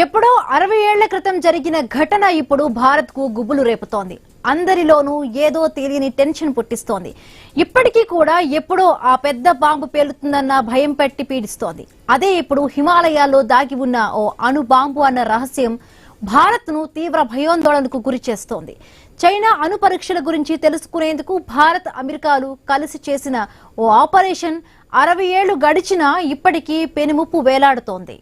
ఎప్పుడో 60 ఏళ్ల క్రితం జరిగిన ఘటన ఇప్పుడు భారత్ కు గుబులు రేపుతోంది. అందరిలోనూ ఏదో తెలియని టెన్షన్ పుట్టిస్తోంది. ఇప్పటికీ కూడా ఎప్పుడో ఆ పెద్ద బాంబు పేలుతుందన్న భయం పెట్టి పీడిస్తోంది. అదే ఇప్పుడు హిమాలయాల్లో దాగి ఉన్న ఓ అణు బాంబు అన్న రహస్యం భారత్ ను తీవ్ర భయాందోళనకు గురి చేస్తోంది. చైనా అణు పరీక్షల గురించి తెలుసుకునేందుకు భారత్ అమెరికాలు కలిసి చేసిన ఓ ఆపరేషన్ 60 ఏళ్లు గడిచినా ఇప్పటికీ పెనుముప్పు వేలాడుతోంది.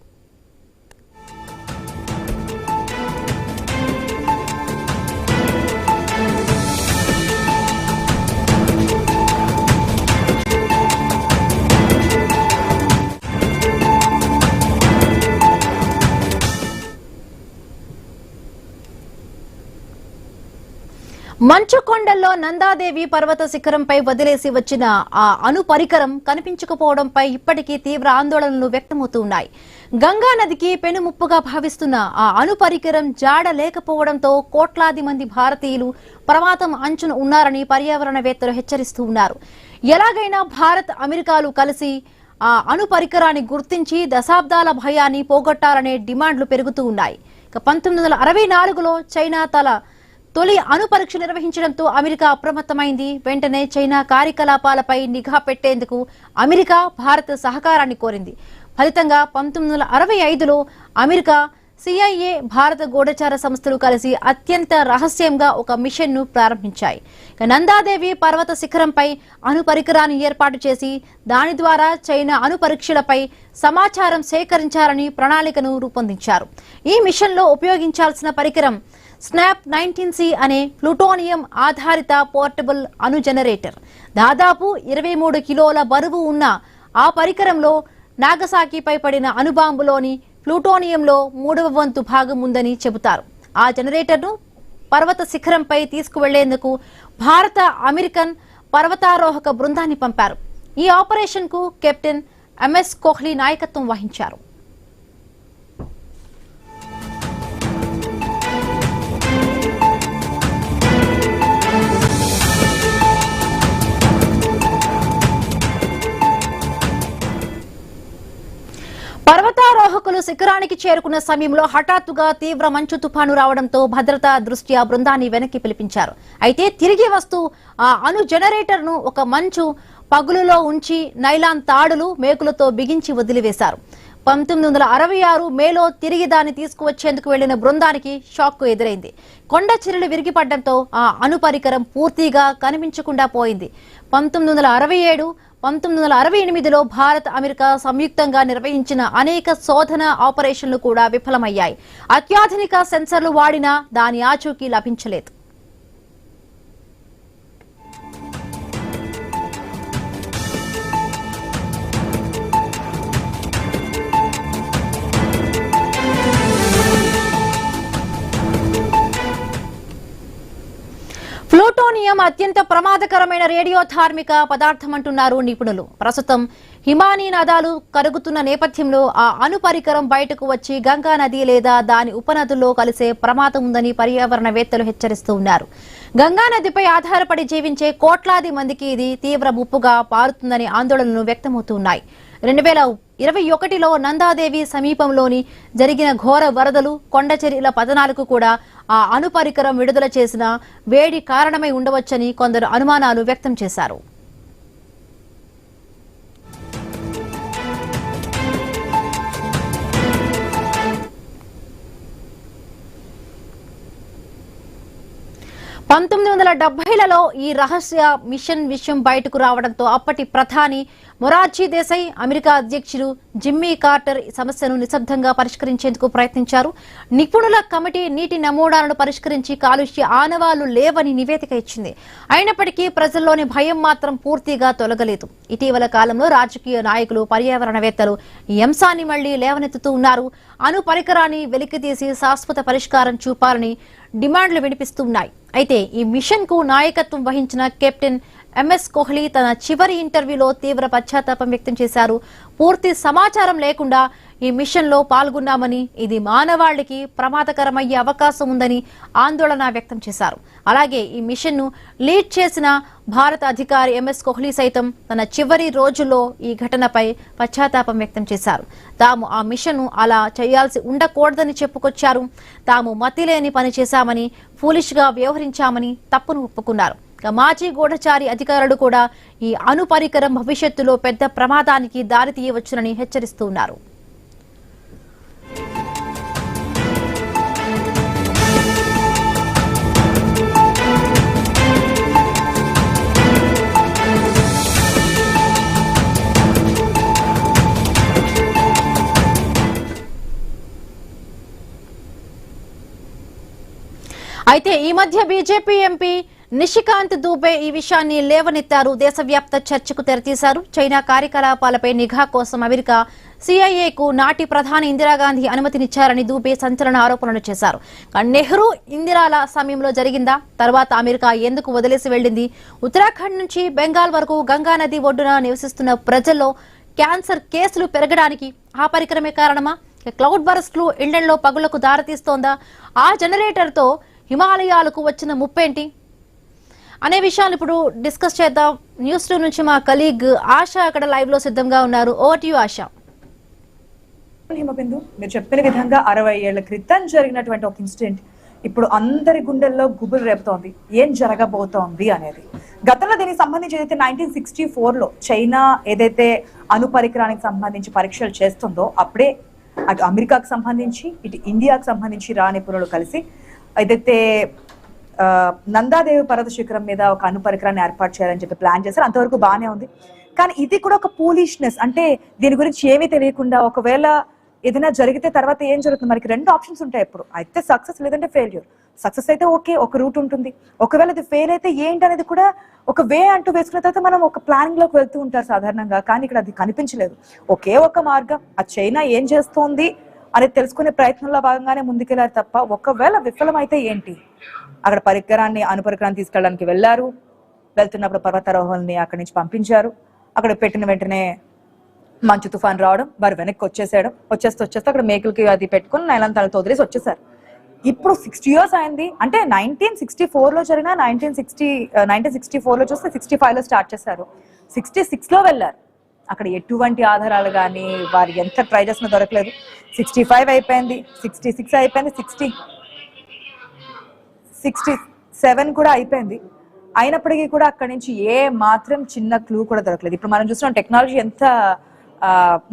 మంచు కొండల్లో నందాదేవి పర్వత శిఖరంపై వదిలేసి వచ్చిన ఆ అణు పరికరం కనిపించకపోవడంపై ఇప్పటికీ తీవ్ర ఆందోళనలు వ్యక్తమవుతున్నాయి. గంగా నదికి పెనుముప్పుగా భావిస్తున్న ఆ అణు పరికరం జాడ లేకపోవడంతో కోట్లాది మంది భారతీయులు ప్రమాదం అంచున ఉన్నారని పర్యావరణవేత్తలు హెచ్చరిస్తూ ఉన్నారు. ఎలాగైనా భారత్ అమెరికాలు కలిసి ఆ అణు పరికరాన్ని గుర్తించి దశాబ్దాల భయాన్ని పోగొట్టాలనే డిమాండ్లు పెరుగుతూ ఉన్నాయి. 1964లో చైనా తొలి అణు పరీక్ష నిర్వహించడంతో అమెరికా అప్రమత్తమైంది. వెంటనే చైనా కార్యకలాపాలపై నిఘా పెట్టేందుకు అమెరికా భారత్ సహకారాన్ని కోరింది. ఫలితంగా 1965లో అమెరికా, CIA, భారత గూఢచార సంస్థలు కలిసి అత్యంత రహస్యంగా ఒక మిషన్ ను ప్రారంభించాయి. నందాదేవి పర్వత శిఖరంపై అణు పరికరాన్ని ఏర్పాటు చేసి దాని ద్వారా చైనా అణు పరీక్షలపై సమాచారం సేకరించాలని ప్రణాళికను రూపొందించారు. ఈ మిషన్ లో ఉపయోగించాల్సిన పరికరం స్నాప్ 19C అనే ప్లూటోనియం ఆధారిత పోర్టబుల్ అణు జనరేటర్. దాదాపు 23 కిలోల బరువు ఉన్న ఆ పరికరంలో నాగసాకిపై పడిన అణుబాంబులోని ప్లూటోనియంలో 3వ వంతు భాగం ఉందని చెబుతారు. ఆ జనరేటర్ను పర్వత శిఖరంపై తీసుకువెళ్లేందుకు భారత అమెరికన్ పర్వతారోహక బృందాన్ని పంపారు. ఈ ఆపరేషన్ కు కెప్టెన్ MS కోహ్లీ నాయకత్వం వహించారు. పర్వతారోహకులు శిఖరానికి చేరుకున్న సమయంలో హఠాత్తుగా తీవ్ర మంచు తుఫాను రావడంతో భద్రతా దృష్ట్యా బృందాన్ని వెనక్కి పిలిపించారు. అయితే తిరిగి వస్తూ ఆ అణు జనరేటర్ ను ఒక మంచు పగులులో ఉంచి నైలాన్ తాడులు మేకులతో బిగించి వదిలివేశారు. 1966 మేలో తిరిగి దాన్ని తీసుకువచ్చేందుకు వెళ్లిన బృందానికి షాక్ ఎదురైంది. కొండ చర్యలు విరిగిపడడంతో ఆ అణు పరికరం పూర్తిగా కనిపించకుండా పోయింది. 1967, 1968లో భారత్, అమెరికా సంయుక్తంగా నిర్వహించిన అనేక శోధన ఆపరేషన్లు కూడా విఫలమయ్యాయి. అత్యాధునిక సెన్సర్లు వాడినా దాని ఆచూకీ లభించలేదు. ప్లూటోనియం అత్యంత ప్రమాదకరమైన రేడియోధార్మిక పదార్థం అంటున్నారు నిపుణులు. ప్రస్తుతం హిమానీ నదాలు కరుగుతున్న నేపథ్యంలో ఆ అణు పరికరం బయటకు వచ్చి గంగా నది లేదా దాని ఉపనదుల్లో కలిసే ప్రమాదం ఉందని పర్యావరణవేత్తలు హెచ్చరిస్తూ ఉన్నారు. గంగా నదిపై ఆధారపడి జీవించే కోట్లాది మందికి ఇది తీవ్ర ముప్పుగా పారుతుందని ఆందోళనలు వ్యక్తమవుతున్నాయి. 2021లో నందాదేవి సమీపంలోని జరిగిన ఘోర వరదలు, కొండచర్యల పతనాలకు కూడా ఆ అణు పరికరం విడుదల చేసిన వేడి కారణమై ఉండవచ్చని కొందరు అనుమానాలు వ్యక్తం చేశారు. లలో ఈ రహస్య మిషన్ విషయం బయటకు రావడంతో అప్పటి ప్రధాని మొరార్జీ దేశాయ్, అమెరికా అధ్యక్షుడు జిమ్మీ కార్టర్ సమస్యను నిశ్శబ్దంగా పరిష్కరించేందుకు ప్రయత్నించారు. నిపుణుల కమిటీ నీటి నమూనాలను పరిష్కరించి కాలుష్య ఆనవాళ్లు లేవని నివేదిక ఇచ్చింది. అయినప్పటికీ ప్రజల్లోని భయం మాత్రం పూర్తిగా తొలగలేదు. ఇటీవల కాలంలో రాజకీయ నాయకులు, పర్యావరణవేత్తలు ఈ అంశాన్ని మళ్లీ లేవనెత్తుతూ ఉన్నారు. అణు పరికరాన్ని వెలికితీసి శాశ్వత పరిష్కారం చూపాలని డిమాండ్లు వినిపిస్తున్నాయి. అయితే ఈ మిషన్ కు నాయకత్వం వహించిన కెప్టెన్ ఎంఎస్ కోహ్లీ తన చివరి ఇంటర్వ్యూలో తీవ్ర పశ్చాత్తాపం వ్యక్తం చేశారు. పూర్తి సమాచారం లేకుండా ఈ మిషన్ లో పాల్గొన్నామని, ఇది మానవాళికి ప్రమాదకరమయ్యే అవకాశం ఉందని ఆందోళన వ్యక్తం చేశారు. అలాగే ఈ మిషన్ ను లీడ్ చేసిన భారత అధికారి ఎంఎస్ కోహ్లీ సైతం తన చివరి రోజుల్లో ఈ ఘటనపై పశ్చాత్తాపం వ్యక్తం చేశారు. తాము ఆ మిషన్ ను అలా చేయాల్సి ఉండకూడదని చెప్పుకొచ్చారు. తాము మతిలేని పని చేశామని, ఫూలిష్ గా వ్యవహరించామని తప్పును ఒప్పుకున్నారు. మాజీ గూఢచారి అధికారులు కూడా ఈ అణు పరికరం భవిష్యత్తులో పెద్ద ప్రమాదానికి దారితీయవచ్చునని హెచ్చరిస్తున్నారు. అయితే ఈ మధ్య బీజేపీ ఎంపీ నిషికాంత్ దూబే ఈ విషయాన్ని లేవనెత్తారు. దేశవ్యాప్త చర్చకు తెరతీశారు. చైనా కార్యకలాపాలపై నిఘా కోసం అమెరికా సిఐఏకు నాటి ప్రధాని ఇందిరాగాంధీ అనుమతినిచ్చారని దూబే సంచలన ఆరోపణలు చేశారు. నెహ్రూ ఇందిరాల సమయంలో జరిగిందా? తర్వాత అమెరికా ఎందుకు వదిలేసి వెళ్లింది? ఉత్తరాఖండ్ నుంచి బెంగాల్ వరకు గంగా నది ఒడ్డున నివసిస్తున్న ప్రజల్లో క్యాన్సర్ కేసులు పెరగడానికి ఆ పరికరమే కారణమా? క్లౌడ్ బరస్ట్లు ఇళ్లలో పగుళ్లకు దారితీస్తోందా? ఆ జనరేటర్తో హిమాలయాలకు వచ్చిన ముప్పేంటి అనే విషయాలు ఇప్పుడు డిస్కస్ చేద్దాం. న్యూస్ 2 నుంచి మా కలీగ్ ఆశ అక్కడ లైవ్ లో సిద్ధంగా ఉన్నారు. ఓవర్ టు యు ఆశ. హిమబిందు, మీరు చెప్పిన విధంగా 60 ఏళ్ల క్రితం జరిగినటువంటి ఒక ఇన్సిడెంట్ ఇప్పుడు అందరి గుండెల్లో గుబులు రేపుతోంది. ఏం జరగబోతోంది అనేది. గతంలో దీనికి సంబంధించి ఏదైతే 1964లో చైనా ఏదైతే అణు పరికరానికి సంబంధించి పరీక్షలు చేస్తుందో అప్పుడే అటు అమెరికాకు సంబంధించి ఇటు ఇండియాకు సంబంధించి నిపుణులు కలిసి ఏదైతే నందాదేవి పర్వత శిఖరం మీద ఒక అణు పరికరాన్ని ఏర్పాటు చేయాలని చెప్పి ప్లాన్ చేశారు. అంతవరకు బాగానే ఉంది. కానీ ఇది కూడా ఒక పూలిష్నెస్, అంటే దీని గురించి ఏమీ తెలియకుండా ఒకవేళ ఏదైనా జరిగితే తర్వాత ఏం జరుగుతుంది? మనకి 2 ఆప్షన్స్ ఉంటాయి ఎప్పుడు, అయితే సక్సెస్ లేదంటే ఫెయిల్యూర్. సక్సెస్ అయితే ఓకే, ఒక రూట్ ఉంటుంది. ఒకవేళ ఇది ఫెయిల్ అయితే ఏంటి అనేది కూడా ఒక వే అంటూ వేసుకున్న తర్వాత మనం ఒక ప్లానింగ్ లోకి వెళ్తూ ఉంటారు సాధారణంగా. కానీ ఇక్కడ అది కనిపించలేదు. ఒకే ఒక మార్గం, ఆ చైనా ఏం చేస్తోంది అనేది తెలుసుకునే ప్రయత్నంలో భాగంగానే ముందుకెళ్లారు తప్ప ఒకవేళ విఫలమైతే ఏంటి? అక్కడ అణు పరికరాన్ని తీసుకెళ్ళడానికి వెళ్తున్నప్పుడు పర్వతారోహుల్ని అక్కడి నుంచి పంపించారు. అక్కడ పెట్టిన వెంటనే మంచు తుఫాన్ రావడం, వారు వెనక్కి వచ్చేస్తే అక్కడ మేకులకి అది పెట్టుకుని నైలాన్ తలతో వదిలేసి వచ్చేసారు. ఇప్పుడు 60 years అయింది. అంటే 1964లో జరిగిన 1964లో చూస్తే 65లో స్టార్ట్ చేశారు. 66లో వెళ్ళారు. అక్కడ ఎటువంటి ఆధారాలు కానీ వారు ఎంత ట్రై చేసినా దొరకలేదు. 65 అయిపోయింది, 66 అయిపోయింది, 67 కూడా అయిపోయింది. అయినప్పటికీ కూడా అక్కడి నుంచి ఏ మాత్రం చిన్న క్లూ కూడా దొరకలేదు. ఇప్పుడు మనం చూస్తున్నాం టెక్నాలజీ ఎంత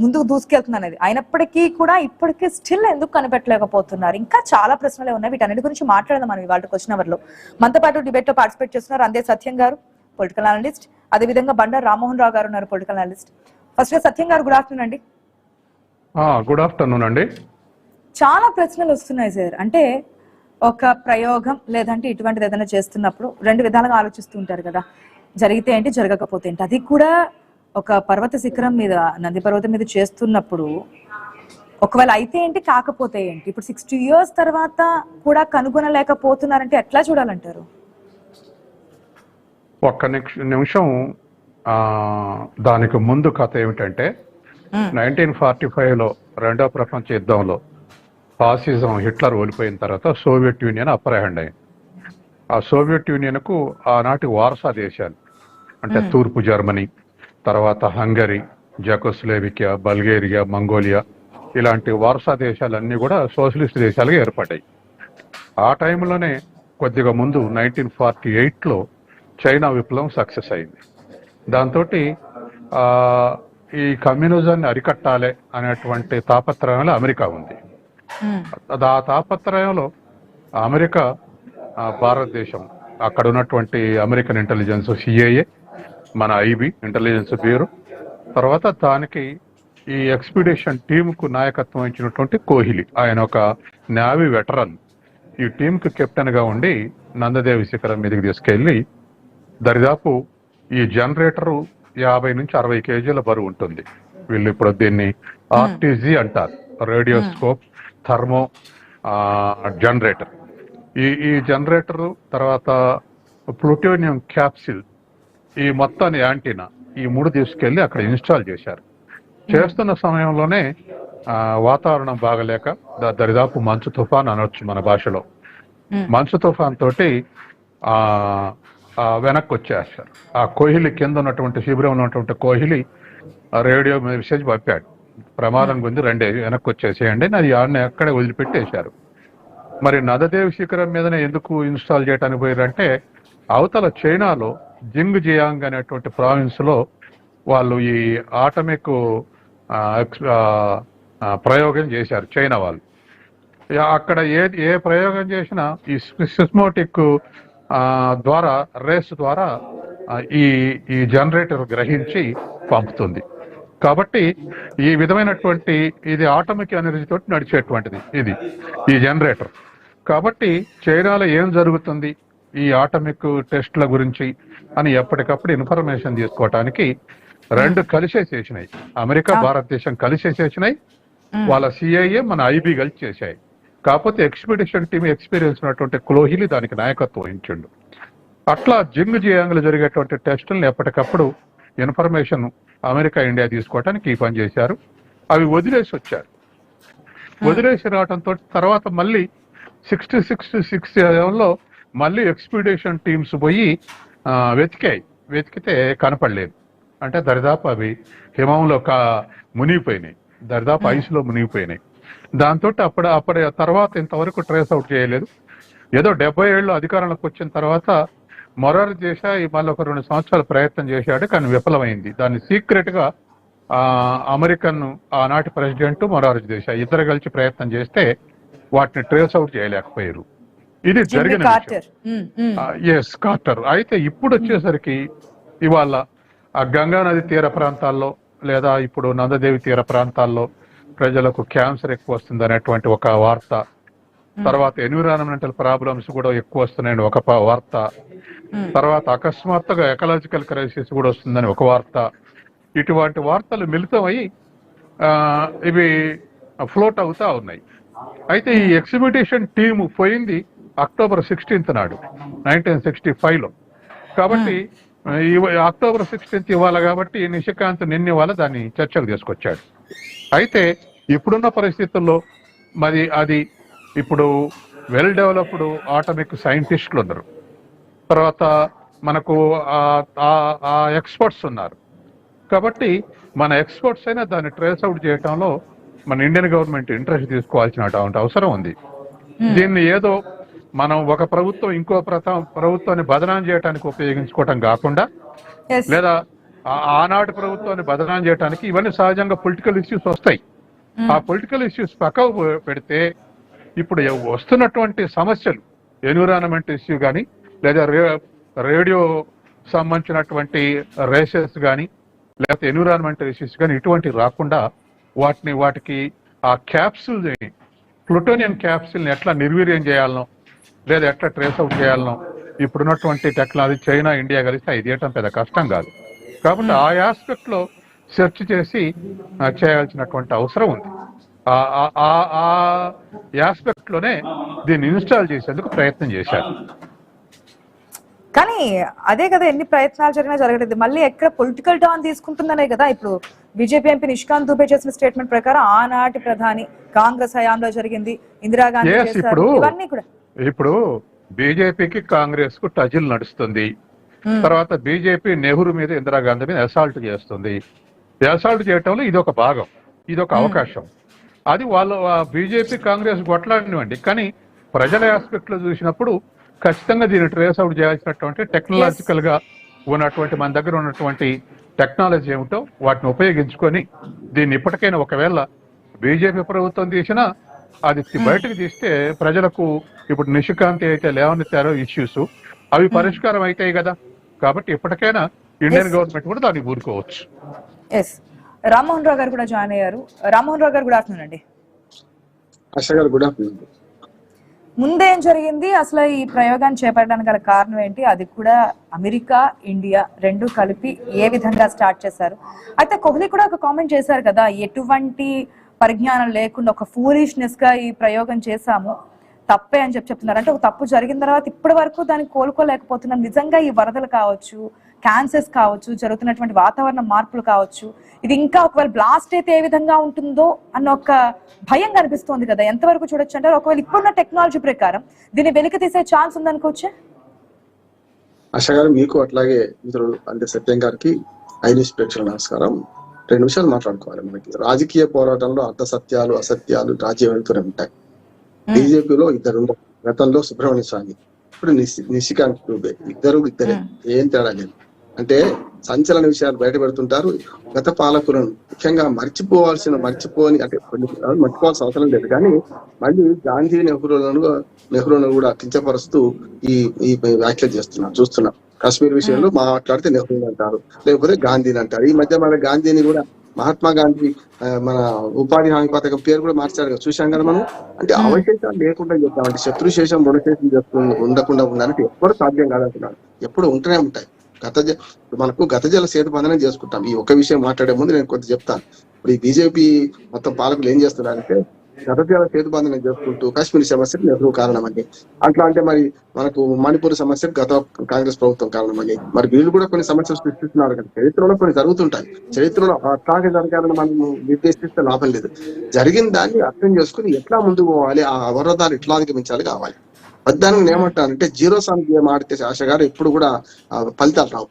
ముందుకు దూసుకెళ్తుంది అనేది. అయినప్పటికీ కూడా ఇప్పటికీ స్టిల్ ఎందుకు కనిపెట్టలేకపోతున్నారు? ఇంకా చాలా ప్రశ్నలే ఉన్నాయి. వీటన్నిటి గురించి మాట్లాడదాం మనం ఇవాళ క్వశ్చన్ అవర్ లో. మనతో పాటు డిబేట్ లో పార్టిసిపేట్ చేస్తున్నారు అందే సత్యం గారు, పొలిటికల్ అనలిస్ట్. అదేవిధంగా బండారు రామ్మోహన్ రావు గారు ఉన్నారు, పొలిటికల్ అనలిస్ట్. ఫస్ట్ గా సత్యం గారు, గుడ్ ఆఫ్టర్నూన్ అండి. గుడ్ ఆఫ్టర్నూన్ అండి. చాలా ప్రశ్నలు వస్తున్నాయి సార్. అంటే ఒక ప్రయోగం లేదంటే ఇటువంటిది ఏదైనా చేస్తున్నప్పుడు 2 విధాలుగా ఆలోచిస్తూ ఉంటారు కదా. జరిగితే ఏంటి, జరగకపోతే ఏంటి. అది కూడా ఒక పర్వత శిఖరం మీద, నంది పర్వతం మీద చేస్తున్నప్పుడు ఒకవేళ అయితే ఏంటి, కాకపోతే ఏంటి? ఇప్పుడు 60 years తర్వాత కూడా కనుగొనలేకపోతున్నారంటే ఎట్లా చూడాలంటారు? ఒక్క నిమిషం. దానికి ముందు కథ ఏమిటంటే 1945లో 2వ ప్రపంచ యుద్ధంలో ఫాసిజం హిట్లర్ ఓడిపోయిన తర్వాత సోవియట్ యూనియన్ అప్పర్ హ్యాండ్ అయింది. ఆ సోవియట్ యూనియన్కు ఆనాటి వారసా దేశాలు అంటే తూర్పు జర్మనీ, తర్వాత హంగరీ, జకోస్లోవేకియా, బల్గేరియా, మంగోలియా ఇలాంటి వారసా దేశాలన్నీ కూడా సోషలిస్ట్ దేశాలుగా ఏర్పడ్డాయి. ఆ టైంలోనే కొద్దిగా ముందు 1948లో చైనా విప్లవం సక్సెస్ అయింది. దాంతో ఈ కమ్యూనిజాన్ని అరికట్టాలి అనేటువంటి తాపత్రయంలో అమెరికా ఉంది. ఆ తాపత్రయంలో అమెరికా, భారతదేశం, అక్కడ ఉన్నటువంటి అమెరికన్ ఇంటెలిజెన్స్ సిఐఏ, మన ఐబి ఇంటెలిజెన్స్ బ్యూరో, తర్వాత దానికి ఈ ఎక్స్పిడిషన్ టీంకు నాయకత్వం ఇచ్చినటువంటి కోహ్లీ, ఆయన ఒక నేవీ వెటరన్, ఈ టీంకు కెప్టెన్ గా ఉండి నందదేవి శిఖరం మీదకి తీసుకెళ్లి దరిదాపు ఈ జనరేటరు 50 నుంచి 60 kgల బరువు ఉంటుంది. వీళ్ళు ఇప్పుడు దీన్ని ఆర్టీజీ అంటారు, రేడియోస్కోప్ థర్మో జనరేటర్. ఈ జనరేటర్ తర్వాత ప్లూటోనియం క్యాప్సిల్ ఈ మొత్తాన్ని యాంటీనా ఈ 3 తీసుకెళ్లి అక్కడ ఇన్స్టాల్ చేశారు. చేస్తున్న సమయంలోనే వాతావరణం బాగలేక దరిదాపు మంచు తుఫాన్ అనొచ్చు మన భాషలో. మంచు తుఫాన్ తోటి వెనక్కి వచ్చేసారు. ఆ కోహ్లీ కింద ఉన్నటువంటి శిబిరంలో ఉన్నటువంటి కోహ్లీ రేడియో మెసేజ్ పంపాడు, ప్రమాదం గుంది రండి వెనక్కి వచ్చేసేయండి. అది అక్కడే వదిలిపెట్టేశారు. మరి నదదేవి శిఖరం మీదనే ఎందుకు ఇన్స్టాల్ చేయడానికి పోయారంటే, అవతల చైనాలో జింగ్ జియాంగ్ అనేటువంటి ప్రావిన్స్ లో వాళ్ళు ఈ ఆటమిక్ ప్రయోగం చేశారు చైనా వాళ్ళు. అక్కడ ఏ ప్రయోగం చేసినా ఈ సిస్మోటిక్ ద్వారా రేస్ ద్వారా ఈ జనరేటర్ గ్రహించి పంపుతుంది. కాబట్టి ఈ విధమైనటువంటి ఇది ఆటమిక్ ఎనర్జీ తోటి నడిచేటువంటిది ఈ జనరేటర్. కాబట్టి చైనాలో ఏం జరుగుతుంది ఈ ఆటమిక్ టెస్ట్ల గురించి అని ఎప్పటికప్పుడు ఇన్ఫర్మేషన్ తీసుకోవటానికి 2 కలిసేసేసినాయి. అమెరికా భారతదేశం కలిసేసేసినాయి. వాళ్ళ సిఐఏ మన ఐబీ కలిసి చేశాయి. కాకపోతే ఎక్స్పెడిషన్ టీమ్ ఎక్స్పీరియన్స్ ఉన్నటువంటి కోహ్లీ దానికి నాయకత్వం వహించిండు. అట్లా జింగ్ జియాంగ్లు జరిగేటువంటి టెస్టులను ఎప్పటికప్పుడు ఇన్ఫర్మేషన్ అమెరికా ఇండియా తీసుకోవడానికి ఈ పని చేశారు. అవి వదిలేసి వచ్చారు. వదిలేసి రావడంతో తర్వాత మళ్ళీ 66 మళ్ళీ ఎక్స్పీడిషన్ టీమ్స్ పోయి వెతికితే కనపడలేదు. అంటే దరిదాపు అవి హిమంలో మునిగిపోయినాయి, దరిదాపు ఐస్లో మునిగిపోయినాయి. దాంతో అప్పుడే తర్వాత ఇంతవరకు ట్రేస్ అవుట్ చేయలేదు. ఏదో 70 ఏళ్ళు అధికారంలోకి వచ్చిన తర్వాత మొరార్జీ దేశాయ్ మళ్ళీ ఒక 2 సంవత్సరాలు ప్రయత్నం చేశాడు, కానీ విఫలమైంది. దాన్ని సీక్రెట్ గా అమెరికన్ ఆనాటి ప్రెసిడెంట్ మొరార్జీ దేశాయ్ ఇద్దరు కలిసి ప్రయత్నం చేస్తే వాటిని ట్రేస్ అవుట్ చేయలేకపోయారు. ఇది జరిగిన కార్టర్. అయితే ఇప్పుడు వచ్చేసరికి ఇవాళ ఆ గంగా నది తీర ప్రాంతాల్లో లేదా ఇప్పుడు నందదేవి తీర ప్రాంతాల్లో ప్రజలకు క్యాన్సర్ ఎక్కువ వస్తుంది అనేటువంటి ఒక వార్త, తర్వాత ఎన్విరాన్మెంటల్ ప్రాబ్లమ్స్ కూడా ఎక్కువ వస్తున్నాయని ఒక వార్త, తర్వాత అకస్మాత్తుగా ఎకలాజికల్ క్రైసిస్ కూడా వస్తుందని ఒక వార్త. ఇటువంటి వార్తలు మిళితమై ఇవి ఫ్లోట్ అవుతా ఉన్నాయి. అయితే ఈ ఎక్స్పెడిషన్ టీము పోయింది అక్టోబర్ 16 నాడు 1965లో. కాబట్టి అక్టోబర్ 16 ఇవాళ కాబట్టి నిశికాంత్ నిన్న దాన్ని చర్చకు తీసుకొచ్చాడు. అయితే ఇప్పుడున్న పరిస్థితుల్లో మరి అది ఇప్పుడు వెల్ డెవలప్డ్ ఆటమిక్ సైంటిస్టులు ఉన్నారు, తర్వాత మనకు ఆ ఎక్స్పర్ట్స్ ఉన్నారు. కాబట్టి మన ఎక్స్పర్ట్స్ అయినా దాన్ని ట్రేస్ అవుట్ చేయడంలో మన ఇండియన్ గవర్నమెంట్ ఇంట్రెస్ట్ తీసుకోవాల్సిన అవసరం ఉంది. దీన్ని ఏదో మనం ఒక ప్రభుత్వం ఇంకో ప్రభుత్వాన్ని బదనాం చేయడానికి ఉపయోగించుకోవటం కాకుండా, లేదా ఆనాటి ప్రభుత్వాన్ని బదనాం చేయడానికి ఇవన్నీ సహజంగా పొలిటికల్ ఇష్యూస్ వస్తాయి. ఆ పొలిటికల్ ఇష్యూస్ పక్కకు పెడితే ఇప్పుడు వస్తున్నటువంటి సమస్యలు ఎన్విరాన్మెంట్ ఇష్యూ కానీ, లేదా రేడియో సంబంధించినటువంటి రేసెస్ కానీ, లేకపోతే ఎన్విరాన్మెంటల్ ఇష్యూస్ కానీ ఇటువంటివి రాకుండా వాటికి ఆ క్యాప్సూల్ని, ప్లూటోనియం క్యాప్సూల్ని ఎట్లా నిర్వీర్యం చేయాలనో లేదా ఎట్లా ట్రేస్ అవుట్ చేయాలనో ఇప్పుడున్నటువంటి టెక్నాలజీ చైనా ఇండియా కలిసి అది చేయటం పెద్ద కష్టం కాదు. కాబట్టి ఆ ఆస్పెక్ట్ లో సెర్చ్ చేసి చేయాల్సినటువంటి అవసరం ఉంది. ఆ ఆస్పెక్ట్ లోనే దీన్ని ఇన్స్టాల్ చేసేందుకు ప్రయత్నం చేశారు. కానీ అదే కదా, ఎన్ని ప్రయత్నాలు జరిగినా జరగలేదు. మళ్ళీ ఎక్కడ పొలిటికల్ టర్న్ తీసుకుంటుందనే కదా ఇప్పుడు బీజేపీ ఎంపీ నిష్కాంత్ దుబే చేసిన స్టేట్మెంట్ ప్రకారం ఆనాటి ప్రధాని కాంగ్రెస్ హయాంలో జరిగింది, ఇందిరాగాంధీ చేశారు, ఇవన్నీ కూడా. ఇప్పుడు బీజేపీకి కాంగ్రెస్ కు టజిల్ నడుస్తుంది. తర్వాత బీజేపీ నెహ్రూ మీద ఇందిరాగాంధీ మీద అసాల్ట్ చేస్తుంది. అసాల్ట్ చేయటంలో ఇదొక భాగం, ఇదొక అవకాశం. అది వాళ్ళు బీజేపీ కాంగ్రెస్ కొట్లాడినివ్వండి, కానీ ప్రజల ఆస్పెక్ట్ లో చూసినప్పుడు ఖచ్చితంగా దీన్ని ట్రేస్ అవుట్ చేయాల్సినటువంటి టెక్నాలజికల్ గా ఉన్నటువంటి మన దగ్గర ఉన్నటువంటి టెక్నాలజీ ఏమిటో వాటిని ఉపయోగించుకొని దీన్ని ఇప్పటికైనా ఒకవేళ బీజేపీ ప్రభుత్వం తీసినా అది బయటకు తీస్తే ప్రజలకు ఇప్పుడు నిశికాంత్ అయితే లేవనెత్తారో ఇష్యూస్ అవి పరిష్కారం అవుతాయి కదా. కాబట్టి ఇప్పటికైనా ఇండియన్ గవర్నమెంట్ కూడా దాన్ని ఊరుకోవచ్చు. రామ్మోహన్ రావు గారు కూడా జాయిన్ అయ్యారు. రామ్మోహన్ రావు గారు గుడ్ ఆఫ్టర్నూన్ అండి. Good afternoon. ముందేం జరిగింది, అసలు ఈ ప్రయోగాన్ని చేపట్టడానికి గల కారణం ఏంటి, అది కూడా అమెరికా ఇండియా రెండు కలిపి ఏ విధంగా స్టార్ట్ చేశారు? అయితే కోహ్లీ కూడా ఒక కామెంట్ చేశారు కదా, ఎటువంటి పరిజ్ఞానం లేకుండా ఒక ఫూలిష్నెస్ గా ఈ ప్రయోగం చేశాము, తప్పే అని చెప్తున్నారు. అంటే ఒక తప్పు జరిగిన తర్వాత ఇప్పటి వరకు దాన్ని కోలుకోలేకపోతున్నాం. నిజంగా ఈ వరదలు కావచ్చు, క్యాన్సర్స్ కావచ్చు, జరుగుతున్నటువంటి వాతావరణ మార్పులు కావచ్చు, ఇది ఇంకా ఒకవేళ బ్లాస్ట్ అయితే ఏ విధంగా ఉంటుందో అన్న ఒక భయం కనిపిస్తోంది కదా, ఎంతవరకు చూడొచ్చు అంటారు? ఒకవేళ ఇప్పుడున్న టెక్నాలజీ ప్రకారం దీన్ని వెలికి తీసే ఛాన్స్ ఉందనుకోవచ్చా? ఆశ గారు, మీకు అట్లాగే మిత్రుడు అంటే సత్యం గారికి ఐన్యూస్ ప్రేక్షకుల నమస్కారం. 2 నిమిషాలు మాట్లాడుకోవాలి. మనకి రాజకీయ పోరాటంలో అర్ధ సత్యాలు అసత్యాలు రాజ్యం వెళ్తూనే ఉంటాయి. బీజేపీలో ఇద్దరు ఉన్నారు. గతంలో సుబ్రహ్మణ్య స్వామి, ఇప్పుడు నిశికాంత్ దూబే, ఇద్దరే, ఏం తేడా లేదు. అంటే సంచలన విషయాలు బయట పెడుతుంటారు. గత పాలకులను ముఖ్యంగా మర్చిపోని అంటే కొన్ని మర్చిపోవాల్సిన అవసరం లేదు, కానీ మళ్ళీ గాంధీ నెహ్రూలను కూడా కించపరుస్తూ ఈ వ్యాఖ్యలు చూస్తున్నాం. కాశ్మీర్ విషయంలో మాట్లాడితే నెహ్రూని అంటారు, లేకపోతే గాంధీని అంటారు. ఈ మధ్య మన గాంధీని కూడా మహాత్మా గాంధీ మన ఉపాధి హామీ పథకం పేరు కూడా మార్చారు కదా, చూసాం కదా మనం. అంటే అవశేషాలు లేకుండా చెప్తామంటే శత్రుశేషం రుణశేషం ఉండకుండా ఉండాలంటే ఎప్పుడు సాధ్యం కాదంటున్నాడు. ఎప్పుడు ఉంటూనే ఉంటాయి. మనకు గత జల సేతుబంధనం చేసుకుంటాం. ఈ ఒక విషయం మాట్లాడే ముందు నేను కొంత చెప్తాను. ఇప్పుడు ఈ బీజేపీ మొత్తం పాలకులు ఏం చేస్తున్నారంటే గత జల సేతుబంధనం చేసుకుంటూ కాశ్మీర్ సమస్యకు నెహ్రూ కారణమని, అట్లా అంటే మరి మనకు మణిపూర్ సమస్యకు గత కాంగ్రెస్ ప్రభుత్వం కారణమని, మరి వీళ్ళు కూడా కొన్ని సమస్యలు సృష్టిస్తున్నారు కదా. చరిత్రలో కొన్ని జరుగుతుంటాయి. చరిత్రలో అట్లాగే జరగాలని మనం నిర్దేశిస్తే లాభం లేదు. జరిగిన దాన్ని అర్థం చేసుకుని ఎట్లా ముందుకు పోవాలి, ఆ అవరోధాలు ఎట్లా అధిగమించాలి కావాలి. దానికి ఏమంటానంటే జీరో సమ్ గేమ్ ఆడితే ఆశ గారు ఎప్పుడు కూడా ఫలితాలు రావు.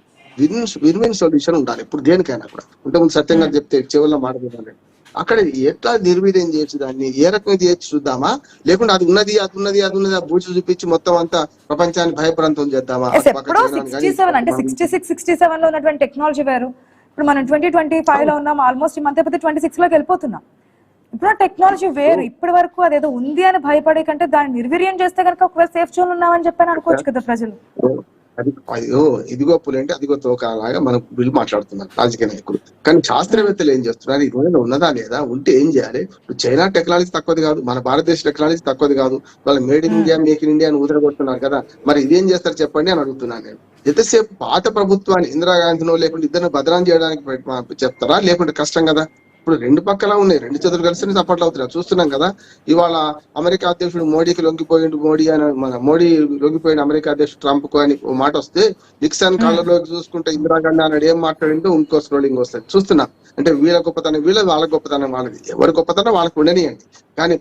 విన్ సొల్యూషన్ ఉండాలి ఇప్పుడు దేనికైనా కూడా. ఇంతకుముందు సత్యంగా చెప్తే చెవుల్లో మాట్లాడాలి. అక్కడ ఎట్లా నిర్వీర్యం చేయొచ్చు, దాన్ని ఏ రకంగా చేయొచ్చు చూద్దామా, లేకుంటే అది ఉన్నది ఆ బూచి చూపించి మొత్తం అంతా ప్రపంచాన్ని భయప్రాంతం చేద్దామా? 66-67 లో ఉన్నటువంటి టెక్నాలజీ వేరు, ఇప్పుడు మనం 2025 లో ఉన్నాం. ఆల్మోస్ట్ ఈ మంత్ అయిపోతే 26 లోకి వెళ్ళిపోతున్నాం. ఇప్పుడు టెక్నాలజీ వేరు. ఇప్పటి వరకు అదేదో ఉంది అని భయపడే కంటే దాన్ని నిర్వీర్యం చేస్తే కనుక ఒకవేళ సేఫ్ జోన్ ఉన్నామని చెప్పని అనుకోవచ్చు కదా ప్రజలు. ఇదిగో పులంటే అదిగో తోకలాగా మనం వీళ్ళు మాట్లాడుతున్నారు రాజకీయ నాయకులు. కానీ శాస్త్రవేత్తలు ఏం చేస్తున్నారు, ఈ రోజున ఉన్నదా లేదా, ఉంటే ఏం చేయాలి? ఇప్పుడు చైనా టెక్నాలజీ తక్కువది కాదు, మన భారతదేశ టెక్నాలజీ తక్కువది కాదు. వాళ్ళ made in India make in India అని ఊదరగొడుతున్నారు కదా. మరి ఇదేం చేస్తారు చెప్పండి అని అడుగుతున్నాను నేను. ఎంతసేపు పాత ప్రభుత్వాన్ని ఇందిరాగాంధీనో లేకుంటే ఇద్దరిని బదనాం చేయడానికి చెప్తారా, లేకుంటే కష్టం కదా. ఇప్పుడు 2 పక్కలా ఉన్నాయి, 2 చేతులు కలిసి చప్పట్లు అవుతున్నాయి, చూస్తున్నాం కదా. ఇవాళ అమెరికా అధ్యక్షుడు మోడీకి లొంగిపోయిండు, మోడీ లొంగిపోయిన అమెరికా అధ్యక్షుడు ట్రంప్ కు అని ఓ మాట వస్తే, నిక్సన్ కళ్ళలోకి చూసుకుంటే ఇందిరాగాంధీ అన్నాడు ఏం మాట్లాడిందో ఇంకో స్క్రోలింగ్ వస్తుంది, చూస్తున్నాం. అంటే వీళ్ళ గొప్పతనం వాళ్ళ గొప్పతనం వాళ్ళది, ఎవరి గొప్పతనం వాళ్ళకు ఉండనియండి, కానీ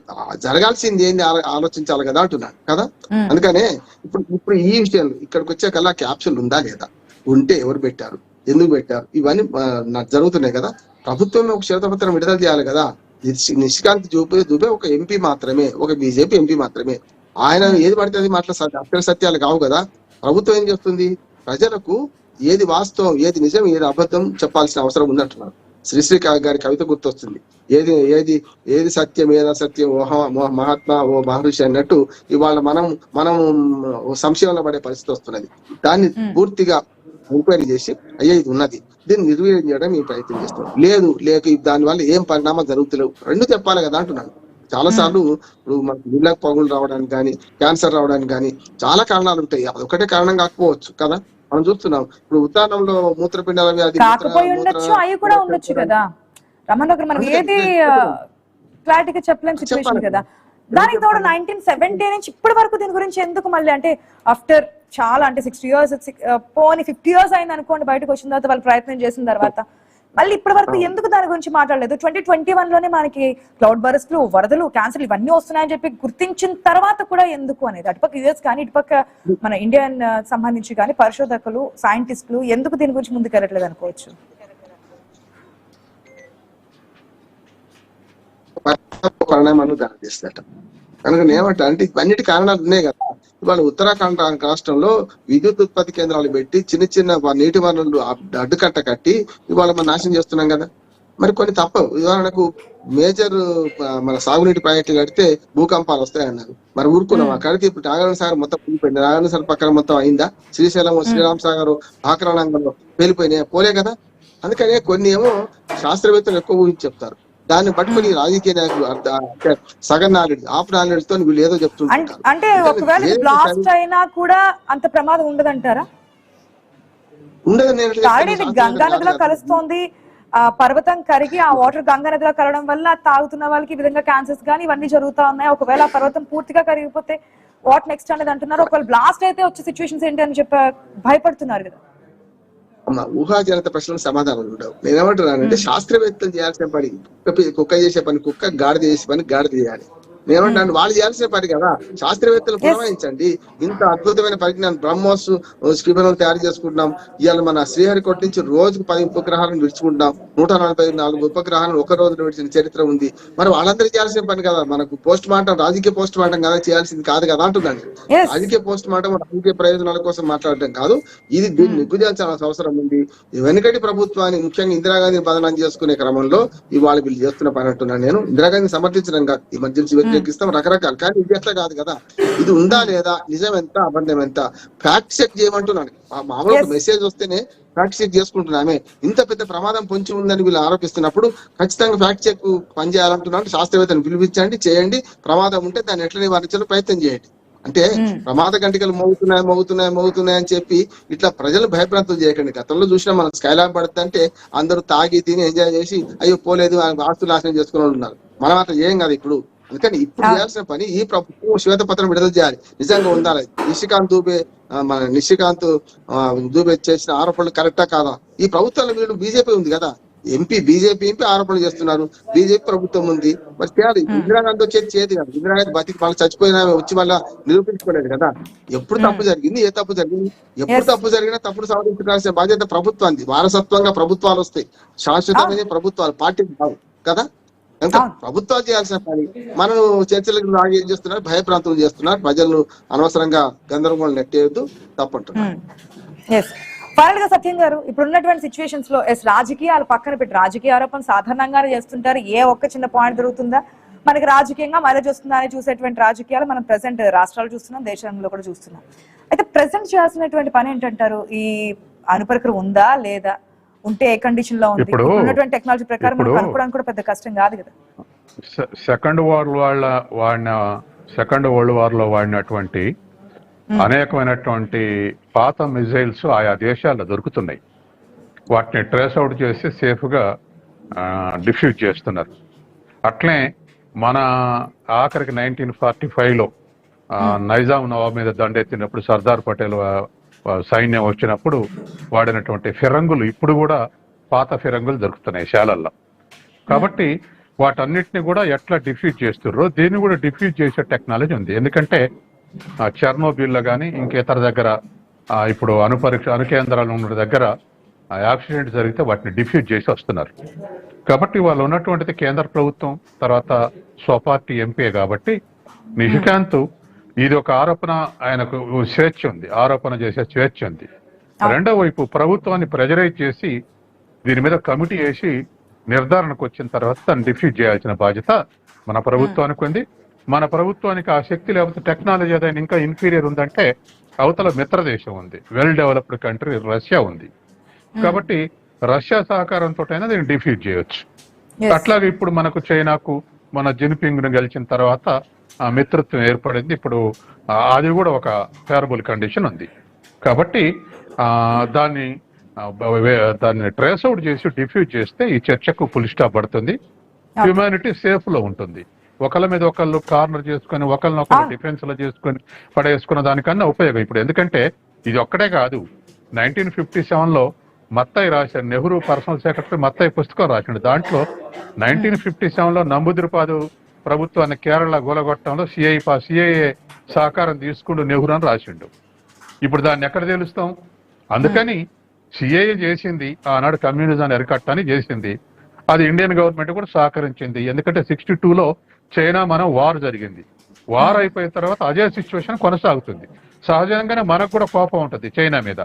జరగాల్సింది ఏంది ఆలోచించాలి కదా అంటున్నాను కదా. అందుకనే ఇప్పుడు ఈ విషయంలో ఇక్కడికి వచ్చాకల్లా క్యాప్సూల్ ఉందా లేదా, ఉంటే ఎవరు పెట్టారు, ఎందుకు పెట్టారు, ఇవన్నీ జరుగుతున్నాయి కదా. ప్రభుత్వం ఒక శ్వేతపత్రం విడుదల చేయాలి కదా. నిశికాంత్ దూబే ఒక ఎంపీ మాత్రమే, ఒక బీజేపీ ఎంపీ మాత్రమే. ఆయన ఏది పడితే అది అక్షర సత్యాలు కావు కదా. ప్రభుత్వం ఏం చేస్తుంది, ప్రజలకు ఏది వాస్తవం, ఏది నిజం, ఏది అబద్ధం చెప్పాల్సిన అవసరం ఉందంటున్నారు. శ్రీశ్రీ గారి కవిత గుర్తొస్తుంది. ఏది సత్యం, ఏది అసత్యం, మహాత్మా ఓ మహర్షి అన్నట్టు ఇవాళ మనం సంశయంలో పడే పరిస్థితి వస్తున్నది. దాన్ని పూర్తిగా ఎంక్వైరీ చేసి అయ్యా ఇది ఉన్నది, దీన్ని నిర్వీర్యం చేయడం మేము ప్రయత్నం చేస్తాం, లేక దాని వల్ల ఏం పరిణామాలు జరుగుతలేవు, 2 చెప్పాలి కదా అంటున్నాను. చాలా సార్లు ఇప్పుడు మనకు నీళ్ళకు పగులు రావడానికి కానీ, క్యాన్సర్ రావడానికి కానీ చాలా కారణాలు ఉంటాయి. అది ఒకటే కారణం కాకపోవచ్చు కదా. మనం చూస్తున్నాం ఇప్పుడు ఉత్తానంలో మూత్రపిండాల వ్యాధి అవి కూడా ఉండొచ్చు కదా రమణ గారు, మనం ఏది క్లారిటీగా చెప్పలేని సిచ్యువేషన్ కదా. దానికి తోడు 1970 నుంచి ఇప్పటి వరకు దీని గురించి ఎందుకు మళ్ళీ, అంటే ఆఫ్టర్ చాలా అంటే 60 years పోనీ 50 years అయింది అనుకోండి, బయటకు వచ్చిన తర్వాత వాళ్ళు ప్రయత్నం చేసిన తర్వాత మళ్ళీ ఇప్పటి వరకు ఎందుకు దాని గురించి మాట్లాడలేదు? 2021 లోనే మనకి క్లౌడ్ బరస్ట్లు, వరదలు, క్యాన్సర్ ఇవన్నీ వస్తున్నాయని చెప్పి గుర్తించిన తర్వాత కూడా ఎందుకు అనేది, అటుపక్క యూఎస్ కానీ ఇటుపక్క మన ఇండియన్ సంబంధించి కానీ పరిశోధకులు, సైంటిస్టులు ఎందుకు దీని గురించి ముందుకు వెళ్ళట్లేదు అనుకోవచ్చు? పరిణామాలు దారితీస్తాట కనుక ఏమంటా అంటే ఇవన్నిటి కారణాలు ఉన్నాయి కదా. ఇవాళ ఉత్తరాఖండ్ రాష్ట్రంలో విద్యుత్ ఉత్పత్తి కేంద్రాలు పెట్టి చిన్న నీటి వనరులు అడ్డుకట్ట కట్టి ఇవాళ మనం నాశనం చేస్తున్నాం కదా. మరి కొన్ని తప్పవు. ఉదాహరణకు మేజర్ మన సాగునీటి ప్రాజెక్టులు కడితే భూకంపాలు వస్తాయన్నారు, మరి ఊరుకున్నాం. కడితే ఇప్పుడు నాగార్జున సాగర్ మొత్తం కూలిపోయింది. నాగార్జున సాగర్ పక్కన మొత్తం అయిందా? శ్రీశైలం, శ్రీరామ్ సాగర్, ఆక్రానంగంలో పేలిపోయినాయి, పోలే కదా. అందుకనే కొన్ని ఏమో శాస్త్రవేత్తలు ఎక్కువ ఊహించి చెప్తారు, దాన్ని పట్టుకుని రాజకీయ నాయకులు సగం నాలెడ్జ్, హాఫ్ నాలెడ్జ్ తో వీళ్ళు ఏదో చెప్తుంటారు. అంటే ఒకవేళ బ్లాస్ట్ అయినా కూడా అంత ప్రమాదం ఉండదంటారా? ఉండదు. గంగా నదిలో కలుస్తోంది, ఆ పర్వతం కరిగి ఆ వాటర్ గంగా నదిలో కలవడం వల్ల తాగుతున్న వాళ్ళకి ఈ విధంగా క్యాన్సర్స్ కానీ ఇవన్నీ జరుగుతా ఉన్నాయి. ఒకవేళ ఆ పర్వతం పూర్తిగా కరిగిపోతే వాట్ నెక్స్ట్ అనేది అంటున్నారు. ఒకవేళ బ్లాస్ట్ అయితే వచ్చే సిచ్యువేషన్స్ ఏంటి అని చెప్పి భయపడుతున్నారు కదా. ఊహాజనిత ప్రశ్నలకు సమాధానం ఉండవు. నేనేమంటున్నానంటే శాస్త్రవేత్తలు చేయాల్సిన పని కుక్క చేసే పని కుక్క, గాడిద చేసే పని గాడిద చేయాలి. నేనేమంటాను, వాళ్ళు చేయాల్సిన పని కదా. శాస్త్రవేత్తలు పురమాయించండి. ఇంత అద్భుతమైన పరిజ్ఞానం, బ్రహ్మోస్ క్షిపణులు తయారు చేసుకుంటున్నాం. ఇవాళ మన శ్రీహరికోట నుంచి రోజుకు 10 ఉపగ్రహాలను విడుచుకుంటున్నాం. 144 ఉపగ్రహాలను ఒక రోజులో విడిచిన చరిత్ర ఉంది. మరి వాళ్ళందరూ చేయాల్సిన పని కదా. మనకు పోస్ట్ మార్టం, రాజకీయ పోస్ట్ మార్టం కదా చేయాల్సింది కాదు కదా అంటున్నాను. రాజకీయ పోస్ట్ మార్టం రాజకీయ ప్రయోజనాల కోసం మాట్లాడటం కాదు. ఇది దీన్ని నిగ్గుదేల్చాల్సిన అవసరం ఉంది. వెనుకటి ప్రభుత్వాన్ని, ముఖ్యంగా ఇందిరాగాంధీని బదనాం చేసుకునే క్రమంలో ఇవాళ వీళ్ళు చేస్తున్న పని అంటున్నాను నేను. ఇందిరాగాంధీని సమర్థించడం కాదు, ఎమర్జెన్సీ వ్యతిరేకిస్తాం రకరకాలు, కానీ ఇది అట్లా కాదు కదా. ఇది ఉందా లేదా, నిజం ఎంత అబద్ధం ఎంత, ఫ్యాక్ట్ చెక్ చేయమంటున్నాను. మామూలు మెసేజ్ వస్తేనే ఫ్యాక్ట్ చెక్ చేసుకుంటున్నామే. ఇంత పెద్ద ప్రమాదం పొంచి ఉందని వీళ్ళు ఆరోపిస్తున్నప్పుడు ఖచ్చితంగా ఫ్యాక్ట్ చెక్ పనిచేయాలంటున్నాను. శాస్త్రవేత్తను పిలిపించండి, చేయండి. ప్రమాదం ఉంటే దాన్ని ఎట్లా నివారించాలో ప్రయత్నం చేయండి. అంటే ప్రమాద గంటికలు మోగుతున్నాయి అని చెప్పి ఇట్లా ప్రజలు భయభ్రాంతులు చేయకండి. గతంలో చూసినా మనం స్కైలాబ్ పడుతుంటే అందరూ తాగి తిని ఎంజాయ్ చేసి అయ్యో పోలేదు ఆస్తులు నాశనం చేసుకుని ఉన్నారు. మనం అట్లా చేయం కదా ఇప్పుడు. అందుకని ఇప్పుడు చేయాల్సిన పని ఈ ప్రభుత్వం శ్వేతపత్రం విడుదల చేయాలి. నిజంగా ఉండాలి. నిశికాంత్ దూబే చేసిన ఆరోపణలు కరెక్టా కాదా? ఈ ప్రభుత్వంలో వీళ్ళు బీజేపీ ఉంది కదా, బీజేపీ ఎంపీ ఆరోపణలు చేస్తున్నారు. బీజేపీ ప్రభుత్వం ఉంది, మరి చేయాలి. ఇందిరాగాంధీ వచ్చేది చేతి కాదు. ఇందిరాగాంధీ బతికి మళ్ళీ చచ్చిపోయినా వచ్చి మళ్ళీ నిరూపించుకోలేదు కదా. ఎప్పుడు తప్పు జరిగింది, ఏ తప్పు జరిగింది, ఎప్పుడు తప్పు జరిగినా తప్పుడు సవరించాల్సిన బాధ్యత ప్రభుత్వానికి. వారసత్వంగా ప్రభుత్వాలు వస్తాయి, శాశ్వతమైన ప్రభుత్వాలు, పార్టీలు కావు కదా. ప్రభుత్వాలు చేయాల్సిన పని. మనం చర్చలకు లాగా ఏం చేస్తున్నారు, భయప్రాంతులు చేస్తున్నారు. ప్రజలను అనవసరంగా గందరగోళం నెట్టేయద్దు, తప్పంటున్నారు. ఫైనల్ గా సత్యం గారు, ఇప్పుడు ఉన్నటువంటి సిచ్యువేషన్స్ లో రాజకీయాలు పక్కన పెట్టి, రాజకీయ ఆరోపణలు సాధారణంగానే చేస్తుంటారు. ఏ ఒక్క చిన్న పాయింట్ దొరుకుతుందా మనకి రాజకీయంగా మైలేజ్ వస్తుందా అని చూసేటువంటి రాజకీయాలు మనం ప్రెసెంట్ రాష్ట్రాలు చూస్తున్నాం, దేశంలో కూడా చూస్తున్నాం. అయితే ప్రెసెంట్ చేయాల్సినటువంటి పని ఏంటంటారు? ఈ అణుపరికరం ఉందా లేదా, ఉంటే ఏ కండిషన్ లో ఉంది? ఉన్నటువంటి టెక్నాలజీ ప్రకారం మనం కనుక్కోవడానికి కూడా పెద్ద కష్టం కాదు కదా. సెకండ్ వరల్డ్ వార్ లో వాడినటువంటి అనేకమైనటువంటి పాత మిజైల్స్ ఆయా దేశాల్లో దొరుకుతున్నాయి. వాటిని ట్రేస్ అవుట్ చేసి సేఫ్ గా డిఫ్యూజ్ చేస్తున్నారు. అట్లే మన ఆఖరికి 1945లో నైజాం నవాబ్ మీద దండెత్తినప్పుడు సర్దార్ పటేల్ సైన్యం వచ్చినప్పుడు వాడినటువంటి ఫిరంగులు ఇప్పుడు కూడా పాత ఫిరంగులు దొరుకుతున్నాయి శాలల్లో. కాబట్టి వాటన్నిటిని కూడా ఎట్లా డిఫ్యూజ్ చేస్తున్నారో దీన్ని కూడా డిఫ్యూజ్ చేసే టెక్నాలజీ ఉంది. ఎందుకంటే చెర్నోబిల్లో కానీ ఇంకేతర దగ్గర ఇప్పుడు అణు కేంద్రాలు ఉన్న దగ్గర యాక్సిడెంట్ జరిగితే వాటిని డిఫ్యూజ్ చేసి వస్తున్నారు. కాబట్టి వాళ్ళు ఉన్నటువంటిది కేంద్ర ప్రభుత్వం, తర్వాత స్వపార్టీ ఎంపీ కాబట్టి నిశికాంత్ ఇది ఒక ఆరోపణ, ఆయనకు స్వేచ్ఛ ఉంది, ఆరోపణ చేసే స్వేచ్ఛ ఉంది. రెండో వైపు ప్రభుత్వాన్ని ప్రెజరైజ్ చేసి దీని మీద కమిటీ వేసి నిర్ధారణకు వచ్చిన తర్వాత దాన్ని డిఫ్యూజ్ చేయాల్సిన బాధ్యత మన ప్రభుత్వానికి ఉంది. మన ప్రభుత్వానికి ఆ శక్తి లేకపోతే టెక్నాలజీ ఏదైనా ఇంకా ఇన్ఫీరియర్ ఉందంటే అవతల మిత్ర దేశం ఉంది, వెల్ డెవలప్డ్ కంట్రీ రష్యా ఉంది. కాబట్టి రష్యా సహకారంతో అయినా దీన్ని డిఫ్యూజ్ చేయొచ్చు. అట్లాగే ఇప్పుడు మనకు చైనాకు మన జిన్పింగ్ ను గెలిచిన తర్వాత ఆ మిత్రత్వం ఏర్పడింది. ఇప్పుడు అది కూడా ఒక ఫేవరబుల్ కండిషన్ ఉంది. కాబట్టి దాన్ని ట్రేస్ అవుట్ చేసి డిఫ్యూజ్ చేస్తే ఈ చర్చకు ఫుల్ స్టాప్ పడుతుంది. హ్యూమానిటీ సేఫ్ లో ఉంటుంది. ఒకళ్ళ మీద ఒకళ్ళు కార్నర్ చేసుకుని ఒకళ్ళనొకళ్ళు డిఫెన్స్ లో చేసుకుని పడేసుకున్న దానికన్నా ఉపయోగం ఇప్పుడు. ఎందుకంటే ఇది ఒక్కటే కాదు, 1957లో మత్తయ్య రాశారు, నెహ్రూ పర్సనల్ సెక్రటరీ మత్తయ్య పుస్తకం రాసిండు. దాంట్లో 1957లో నంబుదిరిపాదు ప్రభుత్వాన్ని కేరళ గోలగొట్టడంలో సిఐఏ సహకారం తీసుకుంటూ నెహ్రూ అని రాసిండు. ఇప్పుడు దాన్ని ఎక్కడ తెలుస్తాం? అందుకని సిఐఏ చేసింది ఆనాడు కమ్యూనిజాన్ని అరికట్టని చేసింది. అది ఇండియన్ గవర్నమెంట్ కూడా సహకరించింది. ఎందుకంటే 62లో చైనా మనం వార్ జరిగింది. వార్ అయిపోయిన తర్వాత అదే సిచ్యువేషన్ కొనసాగుతుంది. సహజంగానే మనకు కూడా కోపం ఉంటుంది చైనా మీద,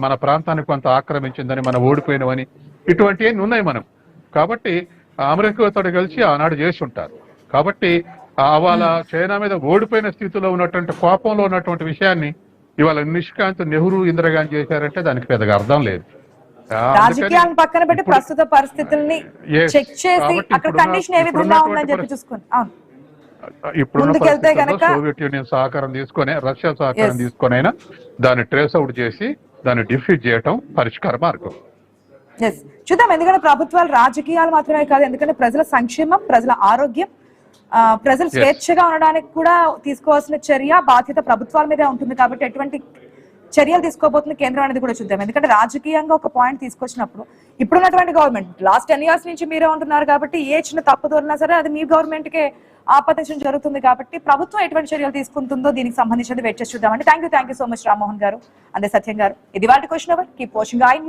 మన ప్రాంతానికి కొంత ఆక్రమించిందని, మనం ఓడిపోయినవని, ఇటువంటివన్నీ ఉన్నాయి మనం. కాబట్టి అమెరికాతో కలిసి ఆనాడు చేసి ఉంటారు. కాబట్టి వాళ్ళ చైనా మీద ఓడిపోయిన స్థితిలో ఉన్నటువంటి కోపంలో ఉన్నటువంటి విషయాన్ని ఇవాళ నిష్కాంత్, నెహ్రూ, ఇందిరాగాంధీ చేశారంటే దానికి పెద్దగా అర్థం లేదు. రాజకీయాలను పక్కన పెట్టి ప్రస్తుత పరిస్థితుల్ని చెక్ చేసి అక్కడ కండిషన్ ఏ విధంగా ఉందని చెప్పి చూసుకోండి. ఇప్పుడు సోవియట్ యూనియన్ సహకారం తీసుకొని, రష్యా సహకారం తీసుకొని అయినా దాన్ని ట్రేస్ అవుట్ చేసి దాన్ని డిఫ్యూజ్ చేయటం పరిష్కార మార్గం. చూద్దాం. ఎందుకంటే ప్రభుత్వాలు రాజకీయాలు మాత్రమే కాదు, ఎందుకంటే ప్రజల సంక్షేమం, ప్రజల ఆరోగ్యం, ప్రజలు స్వేచ్ఛగా ఉండడానికి కూడా తీసుకోవాల్సిన చర్య, బాధ్యత ప్రభుత్వాల మీదే ఉంటుంది. కాబట్టి ఎటువంటి చర్యలు తీసుకోబోతుంది కేంద్రం అనేది కూడా చూద్దాం. ఎందుకంటే రాజకీయంగా ఒక పాయింట్ తీసుకొచ్చినప్పుడు ఇప్పుడున్నటువంటి గవర్నమెంట్ లాస్ట్ 10 years నుంచి మీరే ఉంటున్నారు కాబట్టి ఏ చిన్న తప్పు దొరికినా సరే అది మీ గవర్నమెంట్ కే ఆపతించడం జరుగుతుంది కాబట్టి ప్రభుత్వం ఎటువంటి చర్యలు తీసుకుంటుందో దీనికి సంబంధించి వెయిట్ చేసి చూద్దామండి. Thank you so much Rammohan గారు, అందే సత్యం గారు. ఇది వాటి question hour. Keep watching I